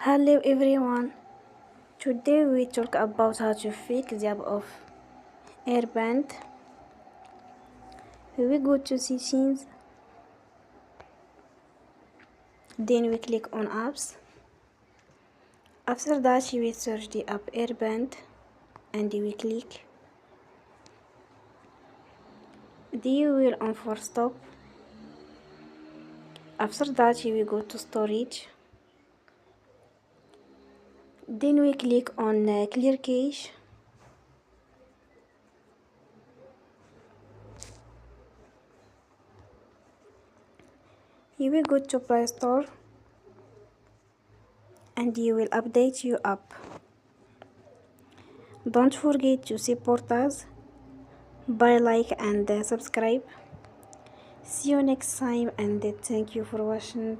Hello everyone. Today we talk about how to fix the app of Airbnb. We go to settings, then we click on apps. After that we search the app Airbnb and we click. Then we will on for stop. After that we go to storage. Then we click on clear cache. You will go to Play Store and you will update your app. Don't forget to support us by like and subscribe. See you next time and thank you for watching.